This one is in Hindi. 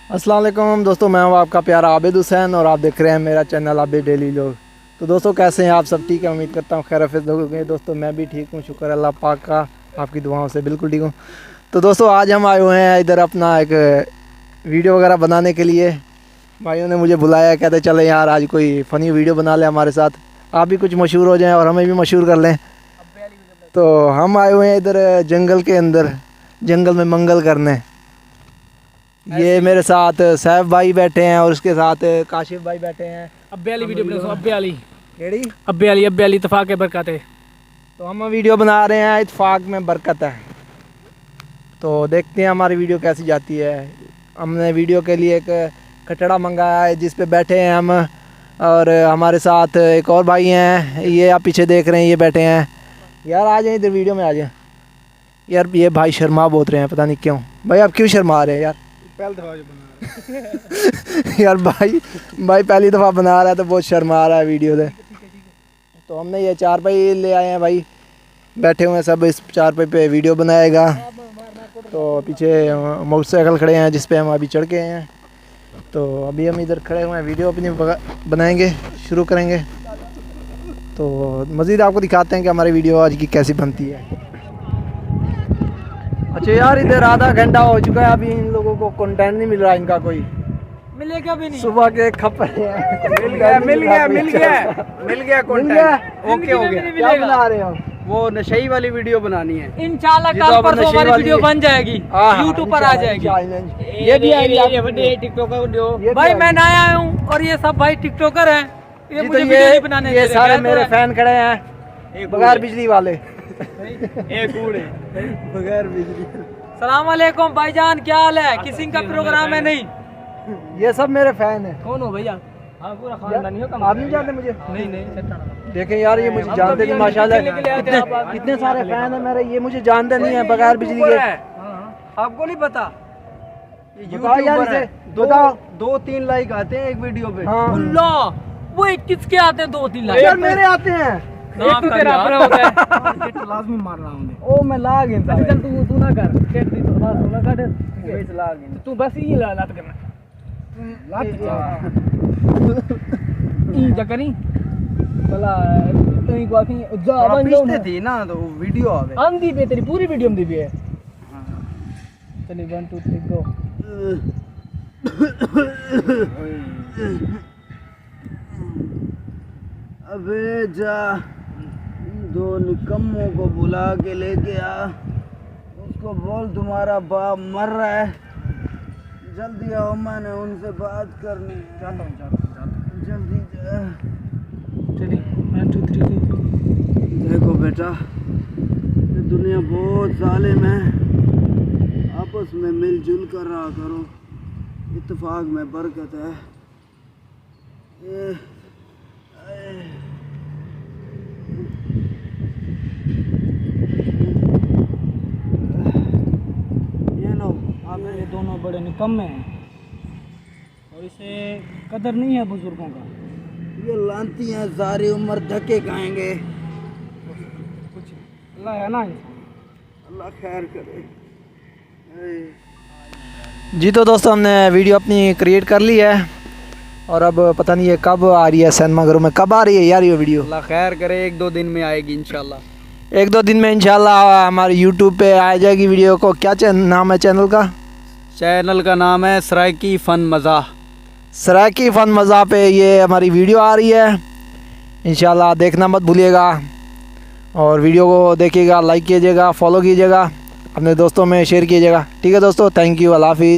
अस्सलाम वालेकुम दोस्तों, मैं हूं आपका प्यारा आबिद हुसैन और आप देख रहे हैं मेरा चैनल आबिद डेली लोग। तो दोस्तों कैसे हैं आप सब? ठीक है, उम्मीद करता हूं खैर आफियत होंगे। दोस्तों मैं भी ठीक हूं, शुक्र अल्लाह पाक का, आपकी दुआओं से बिल्कुल ठीक हूं। तो दोस्तों आज हम आए हुए हैं इधर अपना एक वीडियो वगैरह बनाने के लिए। भाइयों ने मुझे बुलाया, कहते चले यार आज कोई फ़नी वीडियो बना ले हमारे साथ, आप भी कुछ मशहूर हो जाएँ और हमें भी मशहूर कर लें। तो हम आए हुए हैं इधर जंगल के अंदर, जंगल में मंगल करने। ये मेरे साथ सैफ भाई बैठे हैं और उसके साथ काशिफ भाई बैठे हैं। अब्बे वाली वीडियो बना, अब्बे वाली केड़ी? अब्बे वाली इत्तेफाक है, बरकत है। तो हम वीडियो बना रहे हैं, इत्तेफाक में बरकत है। तो देखते हैं हमारी वीडियो कैसी जाती है। हमने वीडियो के लिए एक कटड़ा मंगाया है जिस पे बैठे हैं हम, और हमारे साथ एक और भाई हैं, ये आप पीछे देख रहे हैं, ये बैठे हैं। यार आ जाए इधर, वीडियो में आ जाए। यार ये भाई शर्मा बोल रहे हैं, पता नहीं क्यों। भाई आप क्यों शर्मा रहे हैं यार? पहली दफा बना रहा यार भाई पहली दफ़ा बना रहा है तो बहुत शर्मा रहा है वीडियो से। तो हमने ये चारपाई ले आए हैं भाई, बैठे हुए हैं सब, इस चारपाई पे वीडियो बनाएगा। तो पीछे मोटरसाइकिल खड़े हैं जिस पे हम अभी चढ़ के हैं। तो अभी हम इधर खड़े हुए हैं, वीडियो अपनी बनाएंगे, शुरू करेंगे। तो मज़ीद आपको दिखाते हैं कि हमारी वीडियो आज की कैसी बनती है। अच्छा यार इधर आधा घंटा हो चुका है, अभी इन लोगों को कंटेंट नहीं मिल रहा इनका, कोई मिलेगा भी नहीं। सुबह के खप रहे हैं। मिल गया कंटेंट। ओके हो गया। क्या बना रहे हो? वो नशई वाली वीडियो बनानी है। इंशाल्लाह ये कल तो परसों हमारी वाली वीडियो बन जाएगी, यूट्यूब पर आ जाएगी। ये भी आएगी टिकटॉकर वीडियो। ये भाई भी मैं नया आया हूँ और ये सब भाई टिकटॉकर हैं। ये जी। मुझे तो वीडियो नहीं बनाने ये दे रहे। सारे मेरे फैन खड़े हैं, बगैर बिजली वाले। एक कूड़े बगैर बिजली। सलाम वालेकुम भाईजान, क्या हाल है? किसी का प्रोग्राम है नहीं? ये सब मेरे फैन हैं। कौन हो भैया? हाँ पूरा खानदानी हो। आप नहीं जानते मुझे? नहीं देखें यार ये मुझे जानते नहीं, माशाल्लाह कितने सारे फैन हैं मेरे, ये मुझे जानते नहीं है बगैर बिजली के। आपको नहीं पता? बताओ यार इसे, बताओ। 2-3 लाइक आते हैं एक वीडियो पे। हाँ अल्लाह, वो एक किसके आते हैं? 2-3 लाख यार मेरे आते हैं। एक तो तेरा अपना होता है। लाजमी मार रहा हूँ। ओ मैं ला गिनता हूं। चल तू ना कर, खेत दी तो बात ना काट। बेच ला गिन। तू बस ये लात करना, लात ई जकरी भला तई को आखी जा बन जाओ पीछे थी ना तो वीडियो आवे। आंधी पे तेरी पूरी वीडियो में दी भी है। चलिए 1 2 3 गो। अबे जा, दो निकम्मों को बुला के लेके आ, उसको बोल तुम्हारा बाप मर रहा है, जल्दी आओ, मैंने उनसे बात करनी है। जाता हूँ जल्दी जा। चलिए 1 2 3 गो। देखो बेटा, ये दुनिया बहुत जालिम है, आपस में मिलजुल कर रहा करो, इत्तेफाक में बरकत है। ये लो, आप ये दोनों बड़े निकम्मे हैं और इसे कदर नहीं है बुजुर्गों का। ये लानती हैं, सारी उम्र धक्के खाएंगे। कुछ अल्लाह है ना, अल्लाह खैर करे। जी तो दोस्तों हमने वीडियो अपनी क्रिएट कर ली है और अब पता नहीं ये कब आ रही है सिनेमाघरों में, कब आ रही है यार ये वीडियो? अल्लाह खैर करे, 1-2 दिन में आएगी इंशाल्लाह। 1-2 दिन में इंशाल्लाह हमारे यूट्यूब पे आ जाएगी वीडियो को। क्या नाम है चैनल का? चैनल का नाम है सराइकी फ़न मज़ा। सराइकी फ़न मज़ा पे ये हमारी वीडियो आ रही है, इंशाल्लाह देखना मत भूलिएगा और वीडियो को देखिएगा, लाइक कीजिएगा, फॉलो कीजिएगा, अपने दोस्तों में शेयर कीजिएगा। ठीक है दोस्तों, थैंक यू, अल्लाह हाफिज़।